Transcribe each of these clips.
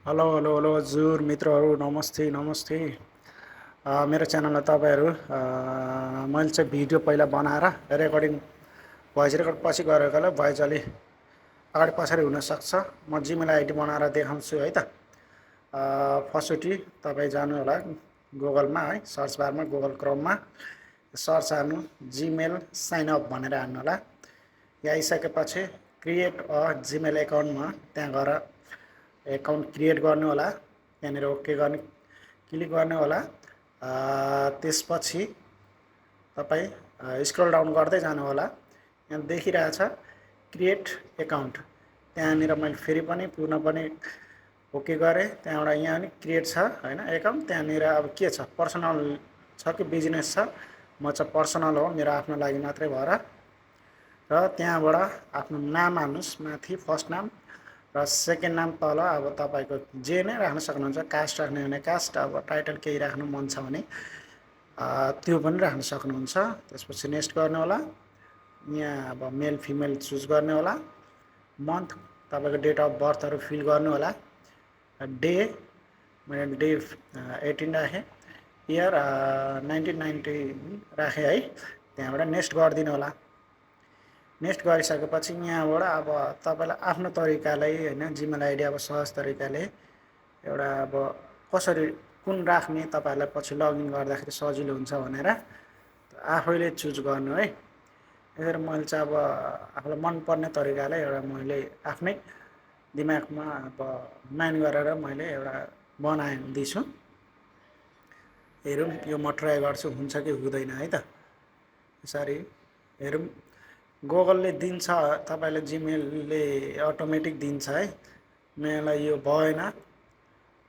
Hello hello hello हजुर मित्रहरू नमस्ते नमस्ते। मेरो च्यानलमा तपाईँहरू मैले चाहिँ भिडियो पहिला बनाएर रेकर्डिङ भोइस रेकर्ड पछि गरेकोलाई भोइस अलि अगाडि पछाडि हुनसक्छ। म जिमेल आइडी बनाएर देखाउँछु है त। फर्स्टचोटि तपाईँ जानु होला गुगलमा है, सर्च बारमा गुगल क्रोममा सर्च हान्नु जिमेल साइन अप भनेर हान्नु होला। यहाँ आइसकेपछि क्रिएट अ जिमेल एकाउन्टमा त्यहाँ गएर एकाउन्ट क्रिएट गर्नु होला। त्यहाँनिर ओके गर्ने क्लिक गर्नु होला। त्यसपछि तपाईँ स्क्रल डाउन गर्दै जानु होला। यहाँ देखिरहेछ क्रिएट एकाउन्ट, त्यहाँनिर मैले फेरि पनि पुनः पनि ओके गरेँ। त्यहाँबाट यहाँ पनि क्रिएट छ होइन एकाउन्ट। त्यहाँनिर अब के छ, पर्सनल छ कि बिजनेस छ। म चाहिँ पर्सनल हो, मेरो आफ्नो लागि मात्रै भएर। र त्यहाँबाट आफ्नो नाम हाल्नुहोस् माथि, फर्स्ट नाम र सेकेन्ड नाम तल। अब तपाईँको जे नै राख्न सक्नुहुन्छ, कास्ट राख्ने भने कास्ट, अब टाइटल केही राख्नु मन छ भने त्यो पनि राख्न सक्नुहुन्छ। त्यसपछि नेक्स्ट गर्नु होला। यहाँ अब मेल फिमेल चुज गर्ने होला। मन्थ तपाईँको डेट अफ बर्थहरू फिल गर्नु होला। डे मैले डे 18 राखेँ, इयर 1990 राखेँ है। त्यहाँबाट नेक्स्ट गरिदिनु होला। नेक्स्ट गरिसकेपछि यहाँबाट अब तपाईँलाई आफ्नो तरिकाले होइन जिमेल आइडी अब सहज तरिकाले एउटा अब कसरी कुन राख्ने तपाईँहरूलाई पछि लगइन गर्दाखेरि सजिलो हुन्छ भनेर आफैले चुज गर्नु है। यसरी मैले चाहिँ अब आफूलाई मनपर्ने तरिकाले एउटा मैले आफ्नै दिमागमा अब माइन गरेर मैले एउटा बनाइदिन्छु। हेरौँ यो म ट्राई गर्छु हुन्छ कि हुँदैन है त। यसरी हेरौँ। गुगलले दिन्छ तपाईँले, जिमेलले अटोमेटिक दिन्छ है। मलाई यो भएन,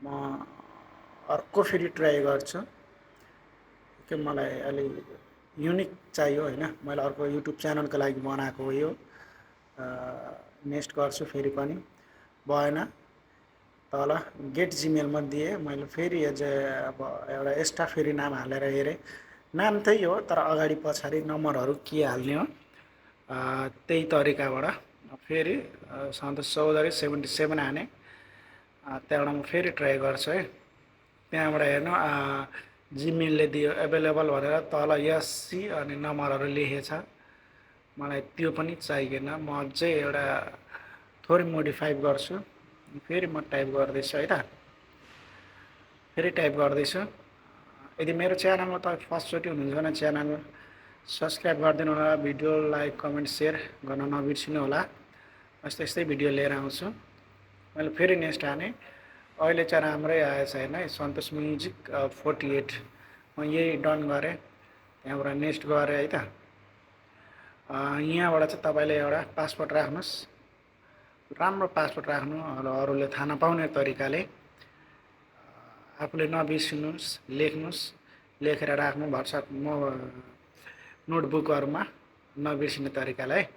म अर्को फेरि ट्राई गर्छु कि मलाई अलि युनिक चाहियो होइन। मैले अर्को युट्युब च्यानलको लागि बनाएको हो यो। नेक्स्ट गर्छु फेरि पनि भएन। तल गेट जिमेलमा दिएँ मैले फेरि अब एउटा एक्स्ट्रा फेरि नाम हालेर हेरेँ। नाम त्यही हो तर अगाडि पछाडि नम्बरहरू के हाल्ने हो त्यही तरिकाबाट फेरि सन्तोष चौधरी 77 हाने। त्यहाँबाट म फेरि ट्राई गर्छु है। त्यहाँबाट हेर्नु जिमेलले दियो एभाइलेबल भनेर तल एससी अनि नम्बरहरू लेखेछ। मलाई त्यो पनि चाहिएन, म अझै एउटा थोरै मोडिफाई गर्छु। फेरि म टाइप गर्दैछु है त। फेरि टाइप गर्दैछु। यदि मेरो च्यानलमा तपाईँ फर्स्टचोटि हुनुहुन्छ भने च्यानल सब्सक्राइब गरिदिनु होला। भिडियो लाइक कमेन्ट सेयर गर्न नबिर्सिनु होला। यस्तै यस्तै भिडियो लिएर आउँछु। मैले फेरि नेक्स्ट हाने। अहिले चाहिँ राम्रै आएछ होइन, सन्तोष म्युजिक 48। म यही डन गरेँ। त्यहाँबाट नेक्स्ट गरेँ है त। यहाँबाट चाहिँ तपाईँले एउटा पासपोर्ट राख्नुहोस्, राम्रो पासपोर्ट राख्नु। अरूले थाहा नपाउने तरिकाले आफूले नबिर्सिनुहोस्, लेख्नुहोस्, लेखेर राख्नु भर्सक नोटबुकहरूमा नबिर्सिने तरिकाले है।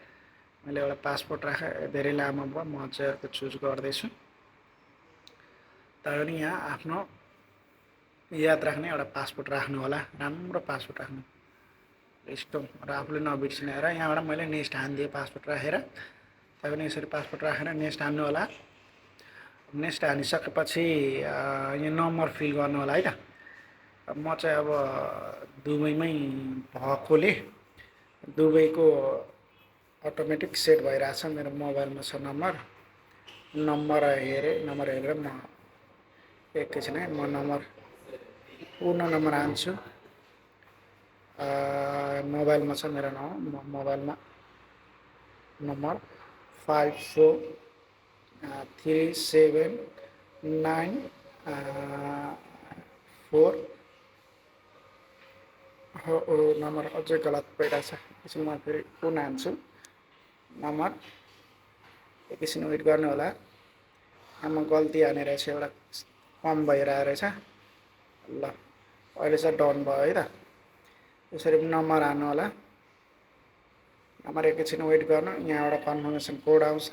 मैले एउटा पासपोर्ट राखेँ, धेरै लामो भयो, म चाहिँ अर्को चुज गर्दैछु। तर यहाँ आफ्नो याद राख्ने एउटा पासपोर्ट राख्नु होला, राम्रो पासपोर्ट राख्नु यस्तो र आफूले नबिर्सिने। र यहाँबाट मैले नेक्स्ट हानिदिएँ पासपोर्ट राखेर। तपाईँ पनि यसरी पासपोर्ट राखेर नेक्स्ट हान्नु होला। नेक्स्ट हानिसकेपछि यहाँ नम्बर फिल गर्नु होला है त। म चाहिँ अब दुबईमै भएकोले दुबईको अटोमेटिक सेट भइरहेछ। मेरो मोबाइलमा छ नम्बर हेरेर म एकैछिन है, म नम्बर पूर्ण नम्बर हान्छु। मोबाइलमा छ मेरो मोबाइलमा नम्बर 54379 हो। नम्बर अझै गलत भइरहेछ। एकछिन म फेरि पुनः हान्छु नम्बर। एकछिन वेट गर्नु होला। आमा गल्ती हानेर चाहिँ एउटा कम भइरहेको रहेछ। ल अहिले चाहिँ डाउन भयो है त। यसरी नम्बर हान्नु होला। नम्बर एकैछिन वेट गर्नु। यहाँबाट कन्फर्मेसन कोड आउँछ।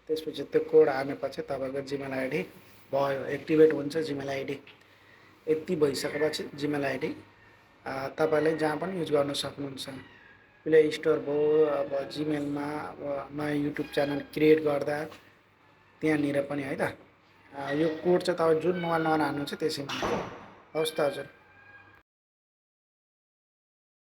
त्यसपछि त्यो कोड हानेपछि तपाईँको जिमेल आइडी भयो, एक्टिभेट हुन्छ जिमेल आइडी। यति भइसकेपछि जिमेल आइडी तपाईँले जहाँ पनि युज गर्न सक्नुहुन्छ। प्ले स्टोर भयो, अब जिमेलमा अब नयाँ युट्युब च्यानल क्रिएट गर्दा त्यहाँनिर पनि है त यो कोड चाहिँ तपाईँ जुन मोबाइल नम्बर हाल्नुहुन्छ त्यसैमा हवस् त हजुर।